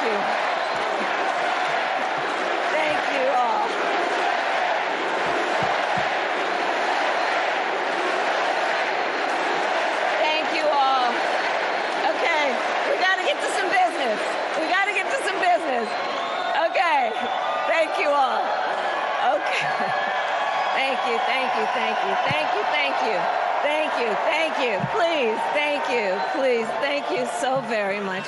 you. Thank you all. Thank you all. Okay, we got to get to some business. We got to get to some business. Okay, thank you all. Okay. Thank you, thank you, thank you, thank you, thank you. Thank you, thank you, please, thank you, please, thank you so very much.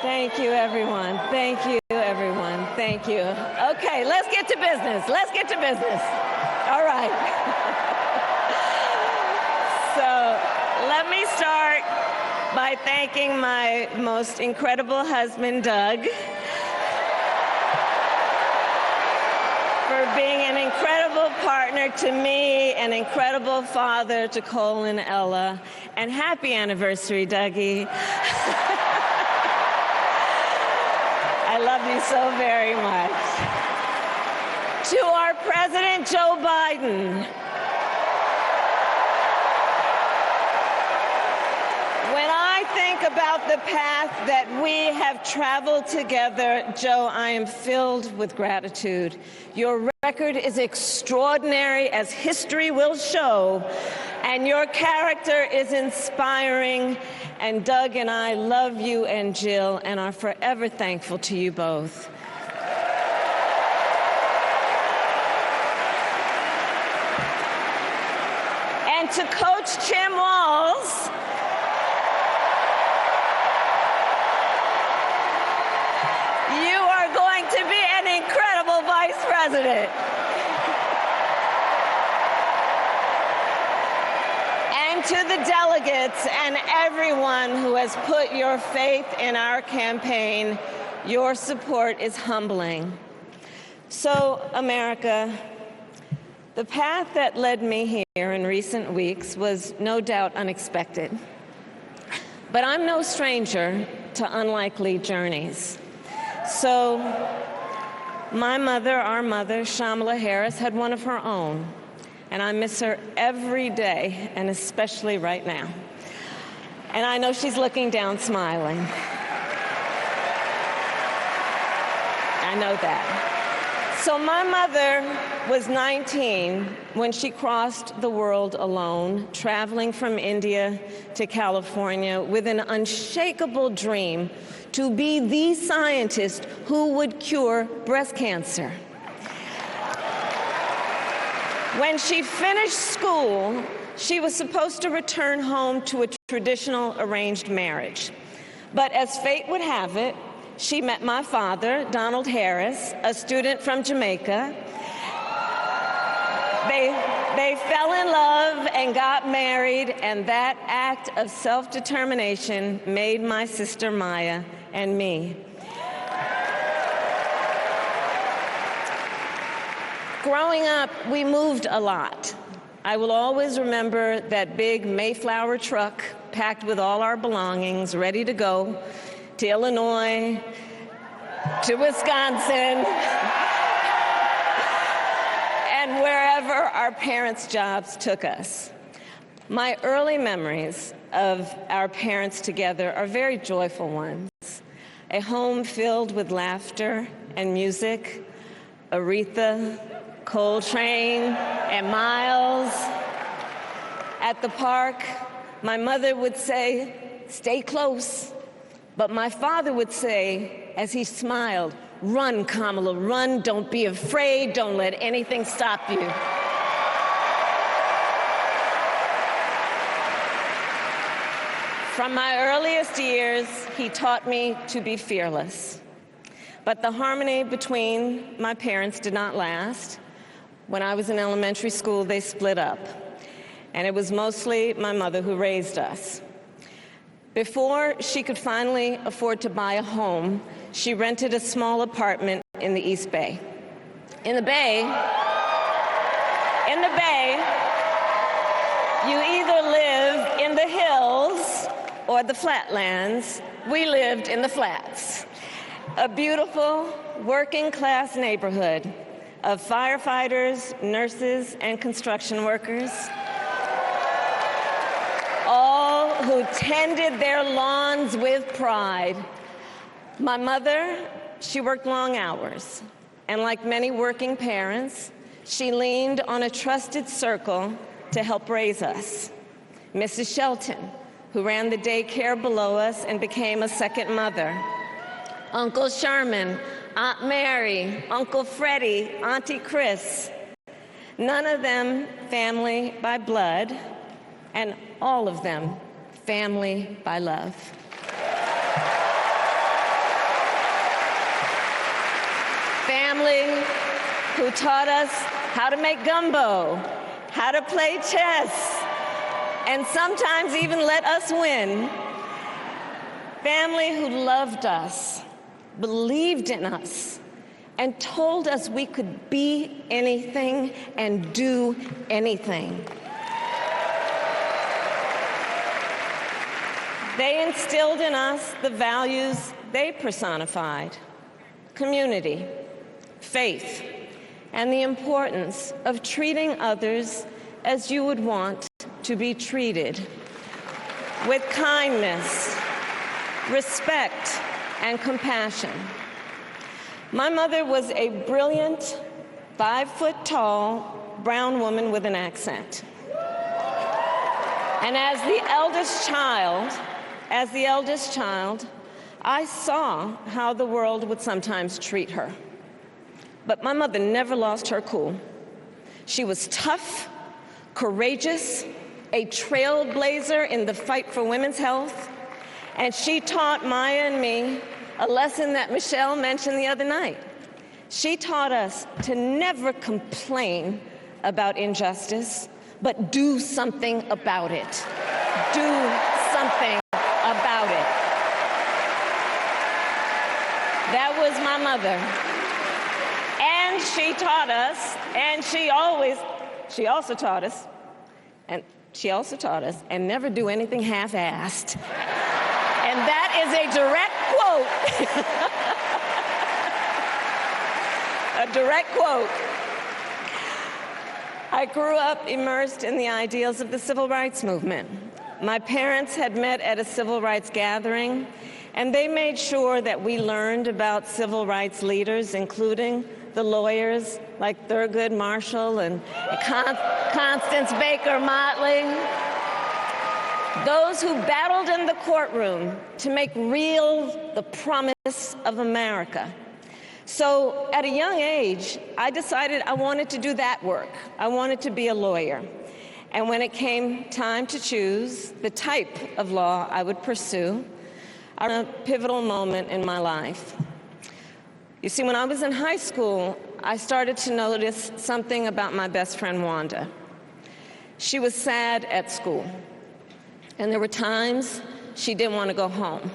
Thank you, everyone. Thank you, everyone. Thank you. Okay, let's get to business. Let's get to business. All right. So let me start by thanking my most incredible husband, Doug, for being an incredible partner to me, an incredible father to Cole and Ella, and happy anniversary, Dougie. I love you so very much. To our President, Joe Biden. When I think about the path that we have traveled together, Joe, I am filled with gratitude. Your record is extraordinary, as history will show, and your character is inspiring. And Doug and I love you and Jill and are forever thankful to you both. And to Coach Tim Walz, you are going to be an incredible vice president. And to the delegates and everyone who has put your faith in our campaign, your support is humbling. So, America, the path that led me here in recent weeks was no doubt unexpected. But I'm no stranger to unlikely journeys. So, my mother, our mother, Kamala Harris, had one of her own. And I miss her every day, and especially right now. And I know she's looking down smiling. I know that. So my mother was 19 when she crossed the world alone, traveling from India to California with an unshakable dream to be the scientist who would cure breast cancer. When she finished school, she was supposed to return home to a traditional arranged marriage. But as fate would have it, she met my father, Donald Harris, a student from Jamaica. They fell in love and got married, and that act of self-determination made my sister Maya and me. Growing up, we moved a lot. I will always remember that big Mayflower truck packed with all our belongings, ready to go to Illinois, to Wisconsin, and wherever our parents' jobs took us. My early memories of our parents together are very joyful ones. A home filled with laughter and music, Aretha, Coltrane, and Miles. At the park, my mother would say, "Stay close." But my father would say, as he smiled, "Run, Kamala, run. Don't be afraid. Don't let anything stop you." From my earliest years, he taught me to be fearless. But the harmony between my parents did not last. When I was in elementary school, they split up. And it was mostly my mother who raised us. Before she could finally afford to buy a home, she rented a small apartment in the East Bay. In the Bay, you either live in the hills or the flatlands. We lived in the flats. A beautiful working-class neighborhood of firefighters, nurses, and construction workers, all who tended their lawns with pride. My mother, she worked long hours, and like many working parents, she leaned on a trusted circle to help raise us. Mrs. Shelton, who ran the daycare below us and became a second mother. Uncle Sherman, Aunt Mary, Uncle Freddie, Auntie Chris. None of them family by blood, and all of them family by love. Family who taught us how to make gumbo, how to play chess, and sometimes even let us win. Family who loved us, believed in us, and told us we could be anything and do anything. They instilled in us the values they personified: community, faith, and the importance of treating others as you would want to be treated, with kindness, respect, and compassion. My mother was a brilliant, 5-foot-tall, brown woman with an accent. And as the eldest child, I saw how the world would sometimes treat her. But my mother never lost her cool. She was tough, courageous, a trailblazer in the fight for women's health, and she taught Maya and me a lesson that Michelle mentioned the other night. She taught us to never complain about injustice, but do something about it. Do something about it. That was my mother. And she taught us, and she also taught us, and never do anything half-assed. And that is a direct quote. A direct quote. I grew up immersed in the ideals of the civil rights movement. My parents had met at a civil rights gathering, and they made sure that we learned about civil rights leaders, including the lawyers like Thurgood Marshall and Constance Baker Motley, those who battled in the courtroom to make real the promise of America. So at a young age, I decided I wanted to do that work. I wanted to be a lawyer. And when it came time to choose the type of law I would pursue, I was a pivotal moment in my life. You see, when I was in high school, I started to notice something about my best friend, Wanda. She was sad at school, and there were times she didn't want to go home.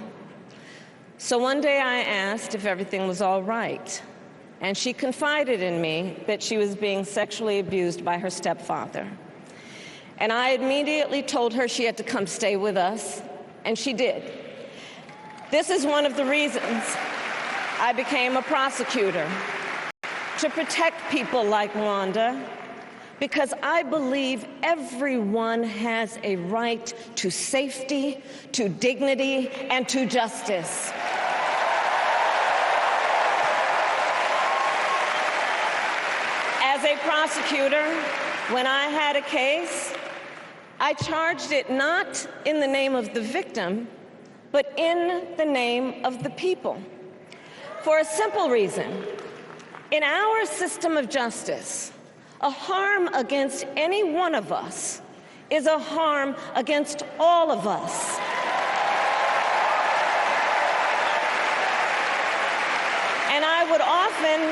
So one day I asked if everything was all right, and she confided in me that she was being sexually abused by her stepfather. And I immediately told her she had to come stay with us, and she did. This is one of the reasons I became a prosecutor, to protect people like Wanda, because I believe everyone has a right to safety, to dignity, and to justice. As a prosecutor, when I had a case, I charged it not in the name of the victim, but in the name of the people. For a simple reason. In our system of justice, a harm against any one of us is a harm against all of us. And I would often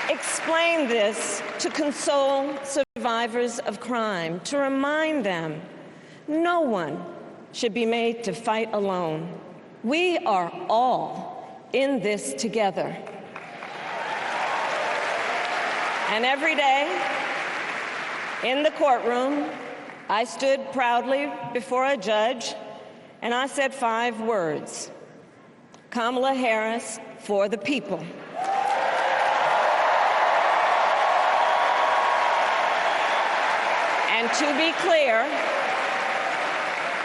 explain this to console survivors of crime, to remind them no one should be made to fight alone. We are all in this together. And every day in the courtroom, I stood proudly before a judge and I said 5 words: Kamala Harris for the people. And to be clear,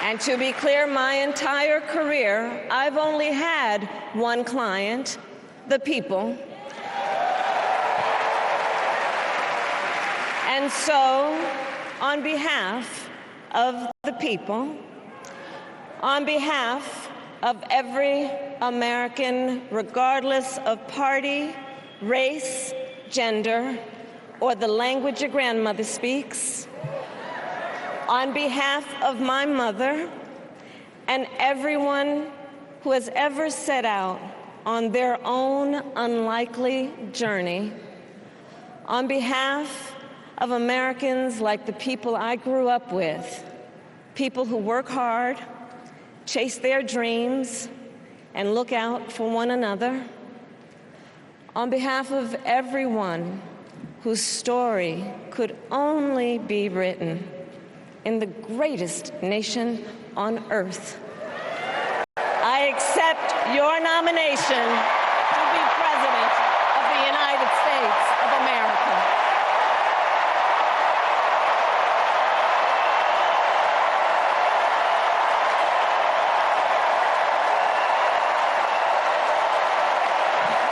And to be clear, my entire career, I've only had one client, the people. And so, on behalf of the people, on behalf of every American, regardless of party, race, gender, or the language your grandmother speaks, on behalf of my mother and everyone who has ever set out on their own unlikely journey, on behalf of Americans like the people I grew up with, people who work hard, chase their dreams, and look out for one another, on behalf of everyone whose story could only be written in the greatest nation on earth, I accept your nomination to be President of the United States of America.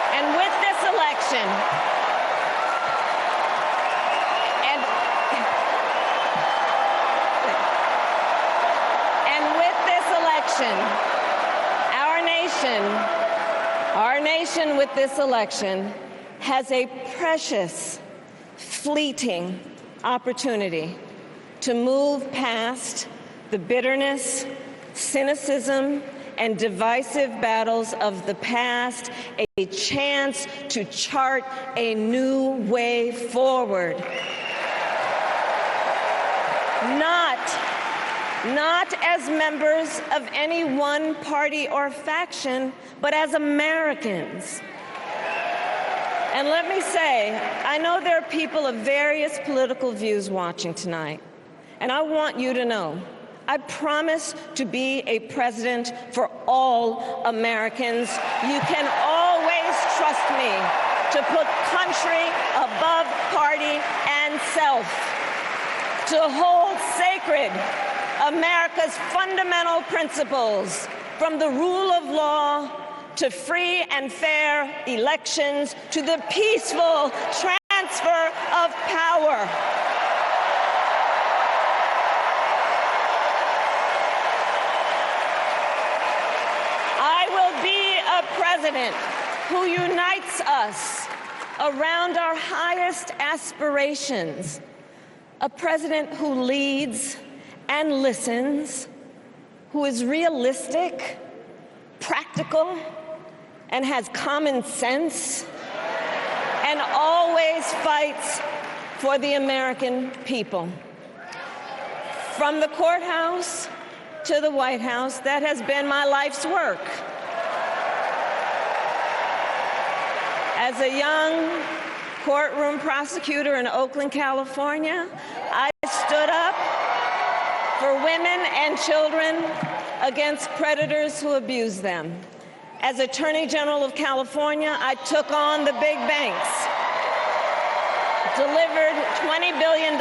And with this election, our nation with this election has a precious, fleeting opportunity to move past the bitterness, cynicism, and divisive battles of the past, a chance to chart a new way forward. Not as members of any one party or faction, but as Americans. And let me say, I know there are people of various political views watching tonight, and I want you to know, I promise to be a president for all Americans. You can always trust me to put country above party and self, to hold sacred America's fundamental principles, from the rule of law to free and fair elections to the peaceful transfer of power. I will be a president who unites us around our highest aspirations, a president who leads and listens, who is realistic, practical, and has common sense, and always fights for the American people. From the courthouse to the White House, that has been my life's work. As a young courtroom prosecutor in Oakland, California, I stood up for women and children against predators who abuse them. As Attorney General of California, I took on the big banks, delivered $20 billion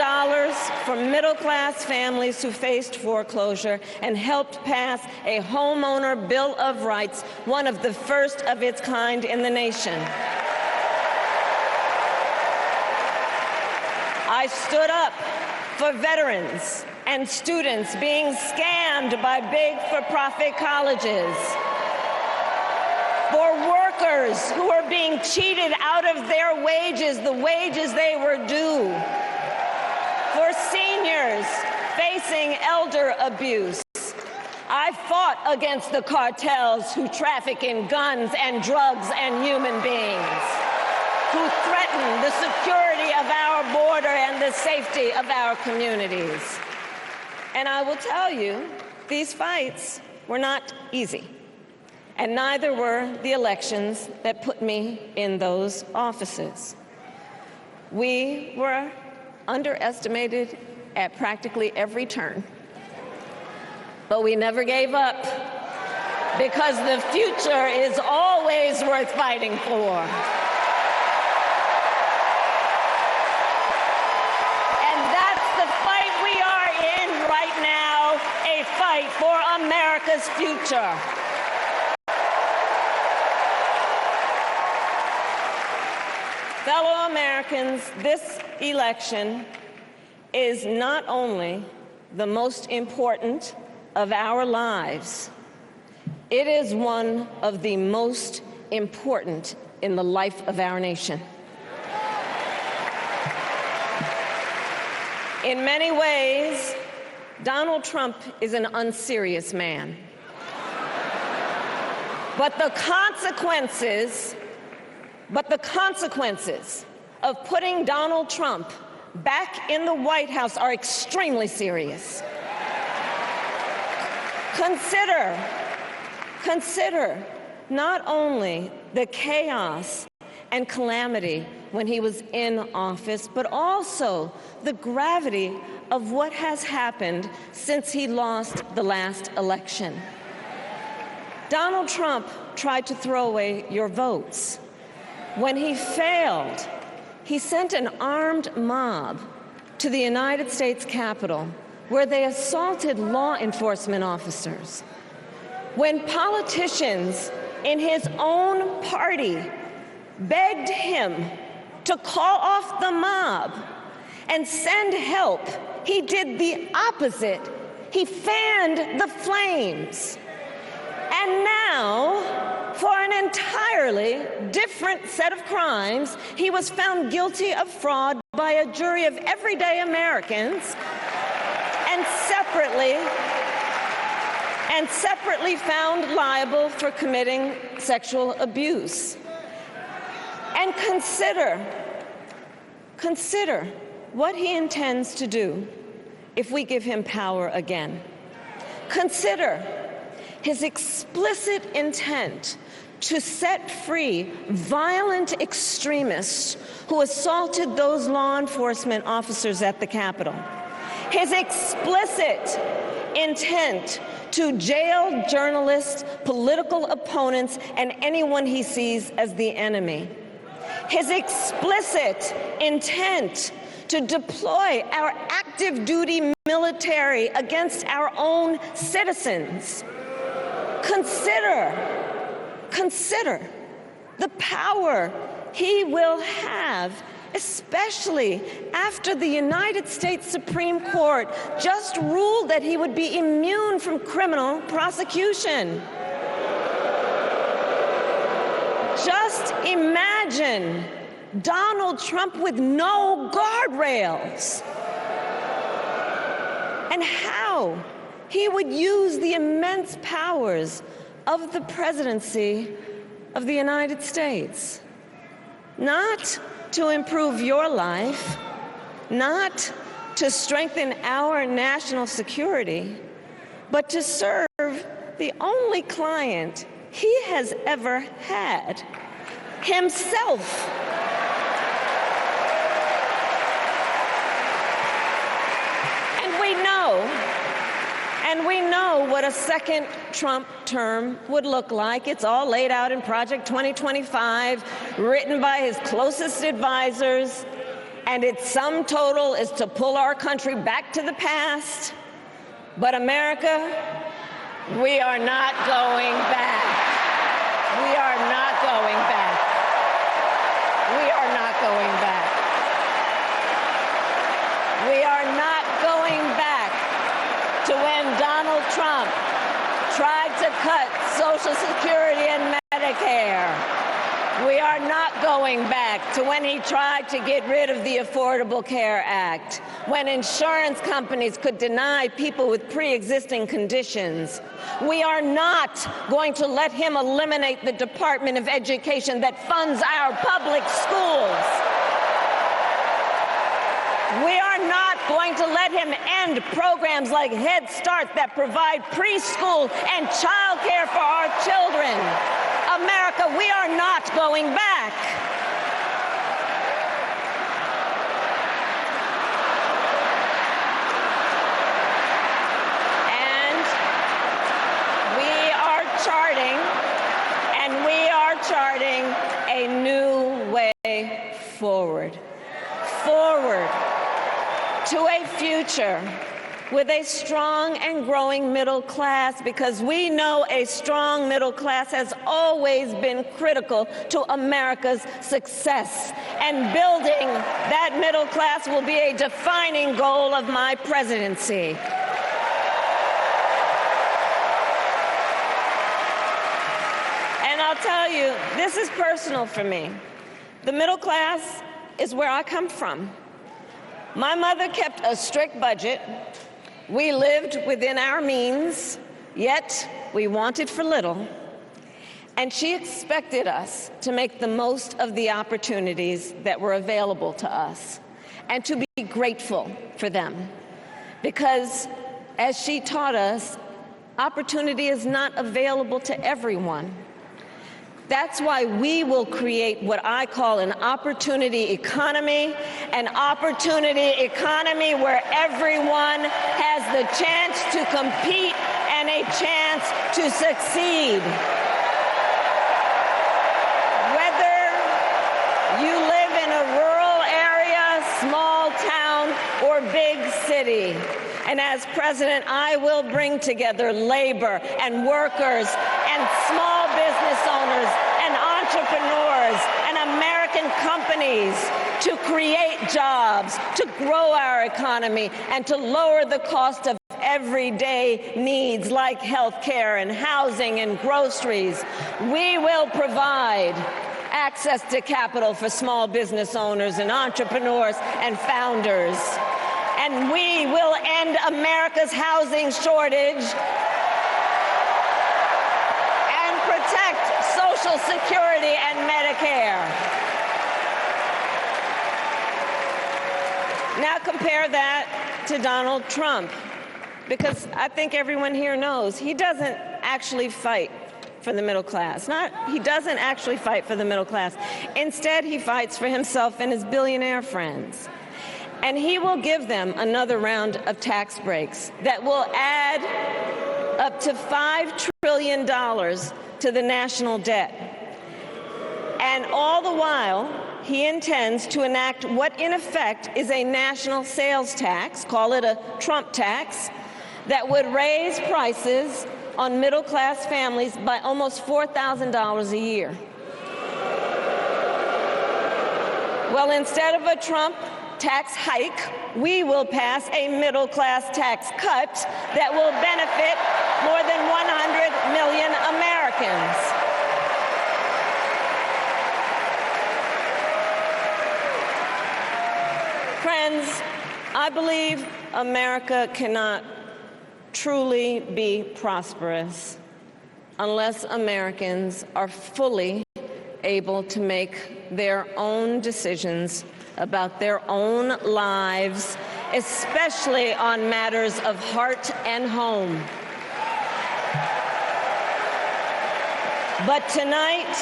for middle-class families who faced foreclosure, and helped pass a homeowner bill of rights, one of the first of its kind in the nation. I stood up for veterans and students being scammed by big for-profit colleges, for workers who are being cheated out of their wages, the wages they were due, for seniors facing elder abuse. I fought against the cartels who traffic in guns and drugs and human beings, who threaten the security of our border and the safety of our communities. And I will tell you, these fights were not easy, and neither were the elections that put me in those offices. We were underestimated at practically every turn, but we never gave up, because the future is always worth fighting for. And that's the fight we are in right now, a fight fight for America's future. Fellow Americans, this election is not only the most important of our lives, it is one of the most important in the life of our nation. In many ways, Donald Trump is an unserious man. But the consequences of putting Donald Trump back in the White House are extremely serious. Consider not only the chaos and calamity when he was in office, but also the gravity of what has happened since he lost the last election. Donald Trump tried to throw away your votes. When he failed, he sent an armed mob to the United States Capitol, where they assaulted law enforcement officers. When politicians in his own party begged him to call off the mob and send help, he did the opposite. He fanned the flames. And now, for an entirely different set of crimes, he was found guilty of fraud by a jury of everyday Americans and separately found liable for committing sexual abuse. And consider what he intends to do if we give him power again. Consider his explicit intent to set free violent extremists who assaulted those law enforcement officers at the Capitol. His explicit intent to jail journalists, political opponents, and anyone he sees as the enemy. His explicit intent to deploy our active duty military against our own citizens. Consider the power he will have, especially after the United States Supreme Court just ruled that he would be immune from criminal prosecution. Just imagine Donald Trump with no guardrails, and how he would use the immense powers of the presidency of the United States, not to improve your life, not to strengthen our national security, but to serve the only client he has ever had, himself. And we know what a second Trump term would look like. It's all laid out in Project 2025, written by his closest advisors, and its sum total is to pull our country back to the past. But America, we are not going back. We are not going back. We are not going back. We are not going back to when Donald Trump tried to cut Social Security and Medicare. We are not going back to when he tried to get rid of the Affordable Care Act, when insurance companies could deny people with pre-existing conditions. We are not going to let him eliminate the Department of Education that funds our public schools. We are not going to let him end programs like Head Start that provide preschool and child care for our children. America, we are not going back. And we are charting a new way forward. To a future with a strong and growing middle class, because we know a strong middle class has always been critical to America's success. And building that middle class will be a defining goal of my presidency. And I'll tell you, this is personal for me. The middle class is where I come from. My mother kept a strict budget. We lived within our means, yet we wanted for little. And she expected us to make the most of the opportunities that were available to us and to be grateful for them. Because, as she taught us, opportunity is not available to everyone. That's why we will create what I call an opportunity economy where everyone has the chance to compete and a chance to succeed. Whether you live in a rural area, small town, or big city. And as president, I will bring together labor and workers and small business owners and entrepreneurs and American companies to create jobs, to grow our economy, and to lower the cost of everyday needs like health care and housing and groceries. We will provide access to capital for small business owners and entrepreneurs and founders. And we will end America's housing shortage and protect Social Security and Medicare. Now compare that to Donald Trump, because I think everyone here knows he doesn't actually fight for the middle class. He doesn't actually fight for the middle class. Instead, he fights for himself and his billionaire friends. And he will give them another round of tax breaks that will add up to $5 trillion to the national debt. And all the while, he intends to enact what in effect is a national sales tax, call it a Trump tax, that would raise prices on middle-class families by almost $4,000 a year. Well, instead of a Trump tax hike, we will pass a middle-class tax cut that will benefit more than 100 million Americans. Friends, I believe America cannot truly be prosperous unless Americans are fully able to make their own decisions about their own lives, especially on matters of heart and home. But tonight,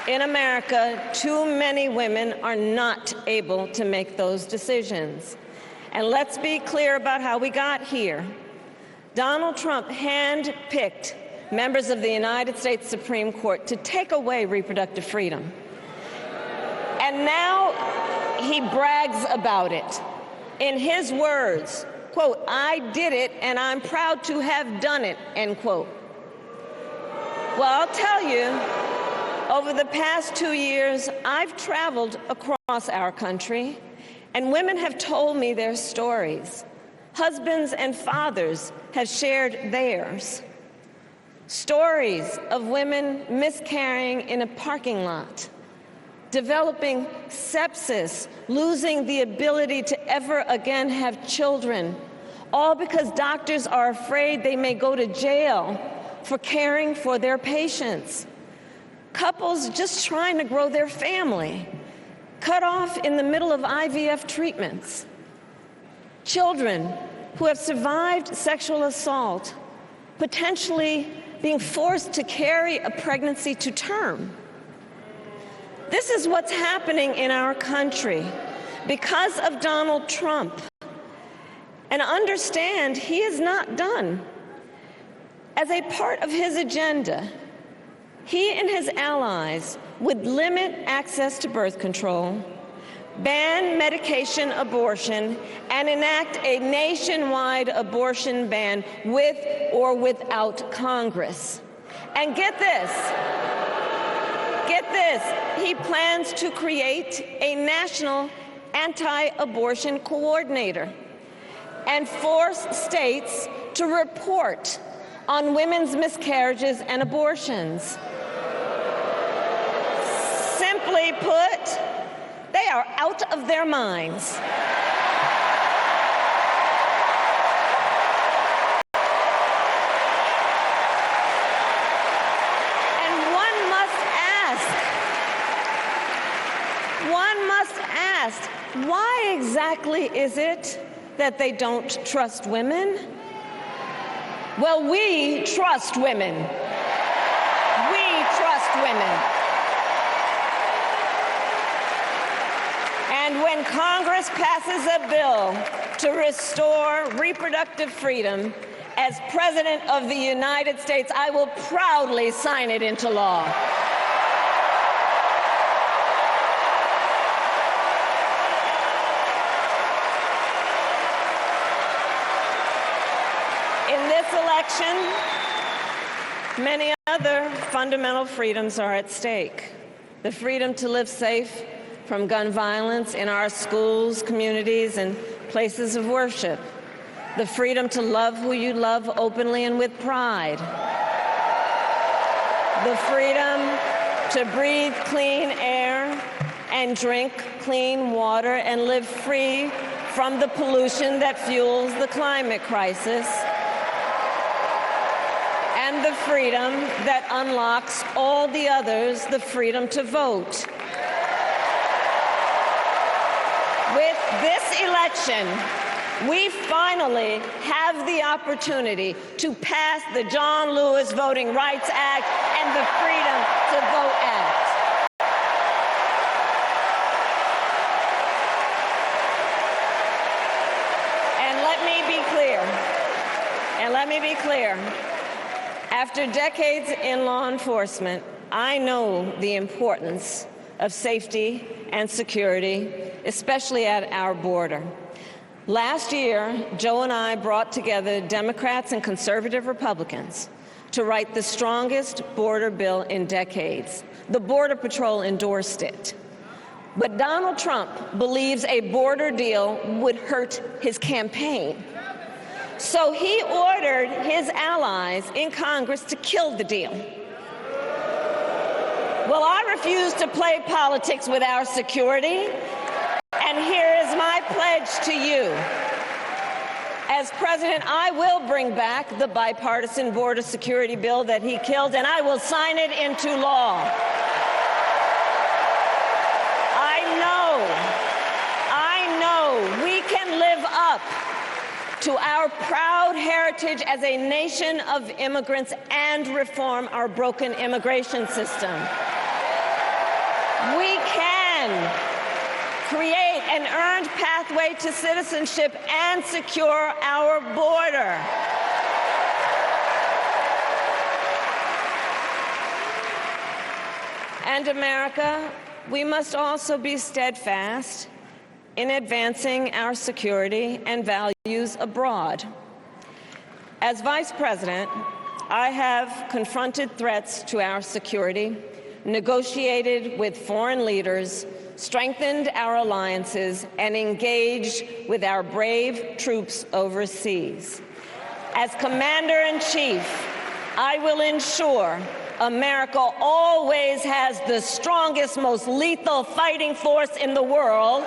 in America, too many women are not able to make those decisions. And let's be clear about how we got here. Donald Trump handpicked members of the United States Supreme Court to take away reproductive freedom. And now he brags about it. In his words, quote, "I did it and I'm proud to have done it," end quote. Well, I'll tell you, over the past 2 years, I've traveled across our country, and women have told me their stories. Husbands and fathers have shared theirs. Stories of women miscarrying in a parking lot, developing sepsis, losing the ability to ever again have children, all because doctors are afraid they may go to jail for caring for their patients. Couples just trying to grow their family, cut off in the middle of IVF treatments. Children who have survived sexual assault, potentially being forced to carry a pregnancy to term. This is what's happening in our country because of Donald Trump. And understand, he is not done. As a part of his agenda, he and his allies would limit access to birth control, ban medication abortion, and enact a nationwide abortion ban with or without Congress. And get this, he plans to create a national anti-abortion coordinator and force states to report on women's miscarriages and abortions. Simply put, they are out of their minds. And one must ask, why exactly is it that they don't trust women? Well, we trust women. We trust women. And when Congress passes a bill to restore reproductive freedom, as President of the United States, I will proudly sign it into law. In this election, many other fundamental freedoms are at stake. The freedom to live safe from gun violence in our schools, communities, and places of worship. The freedom to love who you love openly and with pride. The freedom to breathe clean air and drink clean water and live free from the pollution that fuels the climate crisis. And the freedom that unlocks all the others, the freedom to vote. With this election, we finally have the opportunity to pass the John Lewis Voting Rights Act and the Freedom to Vote Act. And let me be clear. After decades in law enforcement, I know the importance of safety and security, especially at our border. Last year, Joe and I brought together Democrats and conservative Republicans to write the strongest border bill in decades. The Border Patrol endorsed it. But Donald Trump believes a border deal would hurt his campaign. So he ordered his allies in Congress to kill the deal. Well, I refuse to play politics with our security, and here is my pledge to you. As president, I will bring back the bipartisan border security bill that he killed, and I will sign it into law. I know we can live up to our proud heritage as a nation of immigrants and reform our broken immigration system. We can create an earned pathway to citizenship and secure our border. And America, we must also be steadfast in advancing our security and values abroad. As Vice President, I have confronted threats to our security, negotiated with foreign leaders, strengthened our alliances, and engaged with our brave troops overseas. As Commander-in-Chief, I will ensure America always has the strongest, most lethal fighting force in the world.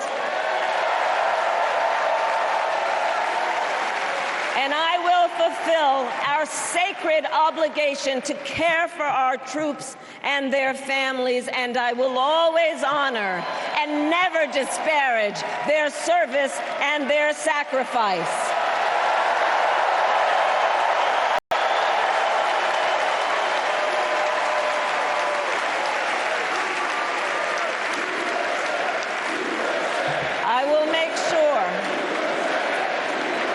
And I will fulfill our sacred obligation to care for our troops and their families, and I will always honor and never disparage their service and their sacrifice. I will make sure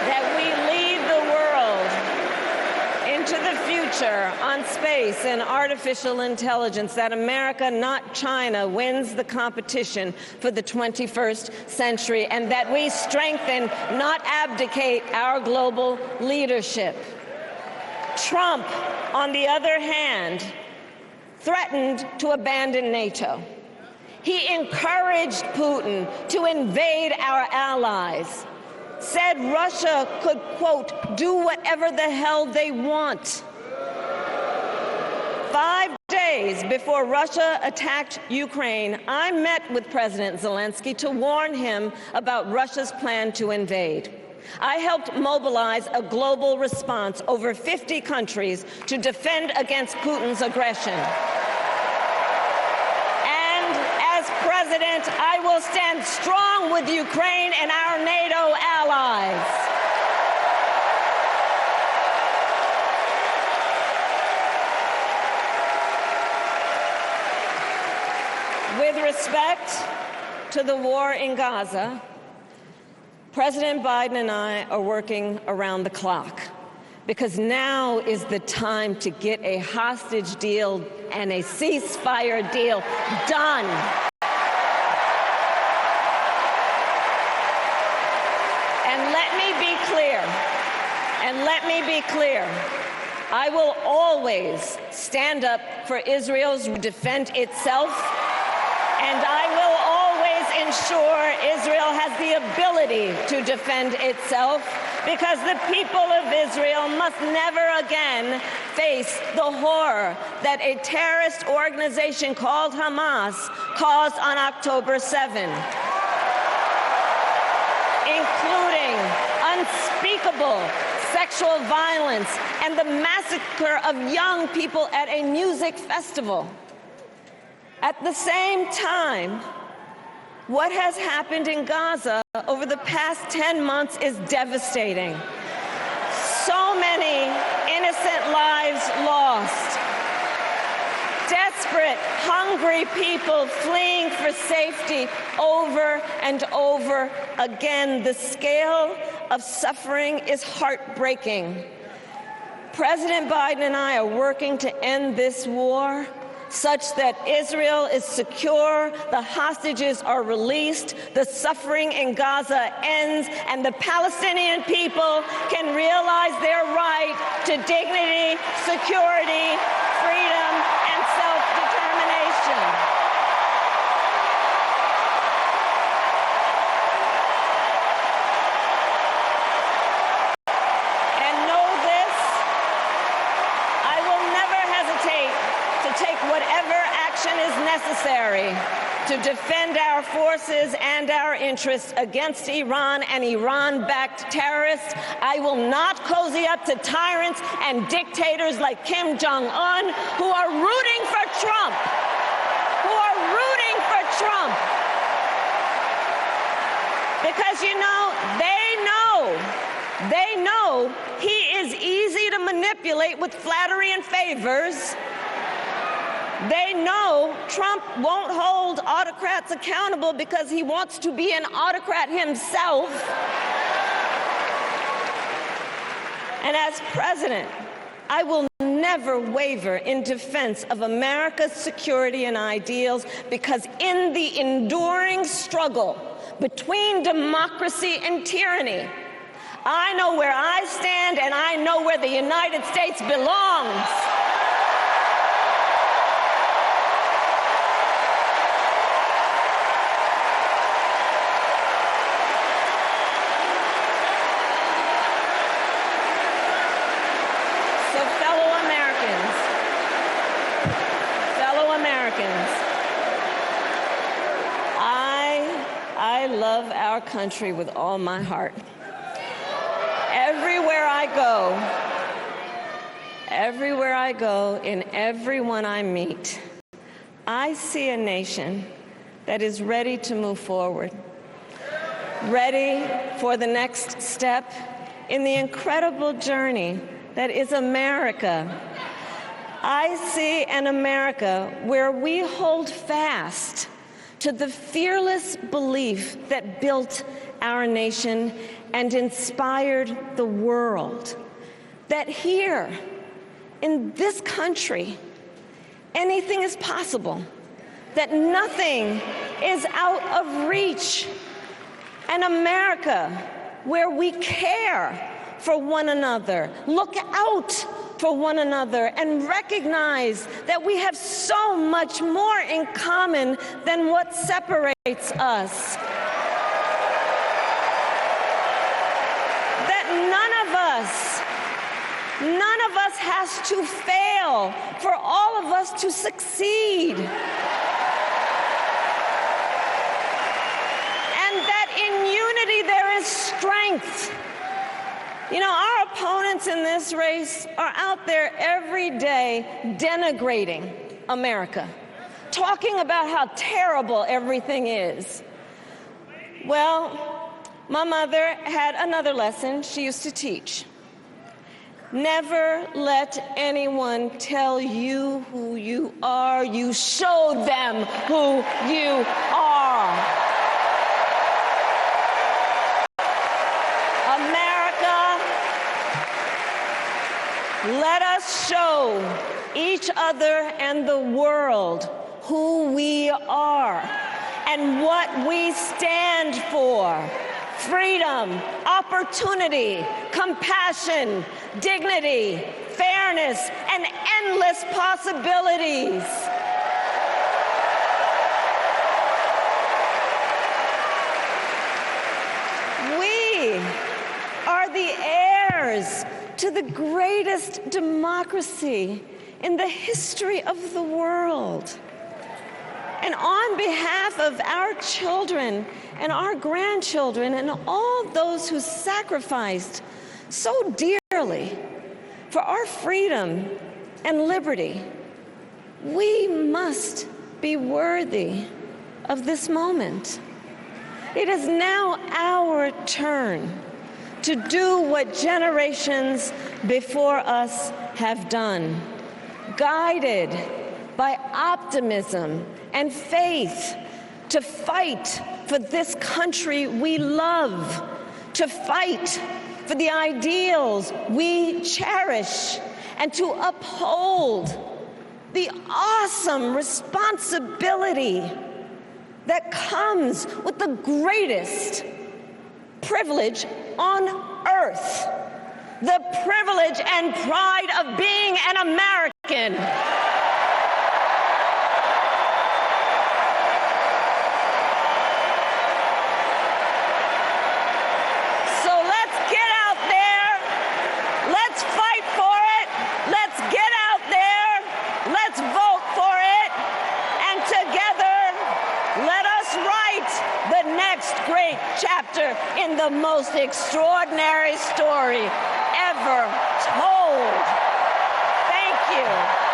that we lead the world into the future on space and artificial intelligence, that America, not China, wins the competition for the 21st century, and that we strengthen, not abdicate, our global leadership. Trump, on the other hand, threatened to abandon NATO. He encouraged Putin to invade our allies, said Russia could, quote, do whatever the hell they want. 5 days before Russia attacked Ukraine, I met with President Zelensky to warn him about Russia's plan to invade. I helped mobilize a global response, over 50 countries, to defend against Putin's aggression. And as president, I will stand strong with Ukraine and our NATO allies. With respect to the war in Gaza, President Biden and I are working around the clock, because now is the time to get a hostage deal and a ceasefire deal done. And let me be clear, I will always stand up for Israel's right to defend itself, and I will always ensure Israel has the ability to defend itself, because the people of Israel must never again face the horror that a terrorist organization called Hamas caused on October 7, including unspeakable sexual violence and the massacre of young people at a music festival. At the same time, what has happened in Gaza over the past 10 months is devastating. So many innocent lives lost. Desperate, hungry people fleeing for safety over and over again. The scale of suffering is heartbreaking. President Biden and I are working to end this war such that Israel is secure, the hostages are released, the suffering in Gaza ends, and the Palestinian people can realize their right to dignity, security, freedom, and self-determination. And know this, I will never hesitate to take whatever action is necessary to defend our forces and our interests against Iran and Iran-backed terrorists. I will not cozy up to tyrants and dictators like Kim Jong-un, who are rooting for Trump, Because, you know, they know he is easy to manipulate with flattery and favors. They know Trump won't hold autocrats accountable because he wants to be an autocrat himself. And as president, I will never waver in defense of America's security and ideals, because in the enduring struggle between democracy and tyranny, I know where I stand and I know where the United States belongs. I love our country with all my heart. Everywhere I go, in everyone I meet, I see a nation that is ready to move forward, ready for the next step in the incredible journey that is America. I see an America where we hold fast to the fearless belief that built our nation and inspired the world, that here in this country, anything is possible, that nothing is out of reach. An America where we care for one another, look out for one another, and recognize that we have so much more in common than what separates us. That none of us has to fail for all of us to succeed. And that in unity there is strength. You know, our opponents in this race are out there every day denigrating America, talking about how terrible everything is. Well, my mother had another lesson she used to teach. Never let anyone tell you who you are. You show them who you are. America, let us show each other and the world who we are and what we stand for. Freedom, opportunity, compassion, dignity, fairness, and endless possibilities. We are the heirs to the greatest democracy in the history of the world. And on behalf of our children and our grandchildren and all those who sacrificed so dearly for our freedom and liberty, we must be worthy of this moment. It is now our turn to do what generations before us have done, guided by optimism and faith, to fight for this country we love, to fight for the ideals we cherish, and to uphold the awesome responsibility that comes with the greatest privilege on earth, the privilege and pride of being an American. Great chapter in the most extraordinary story ever told. Thank you.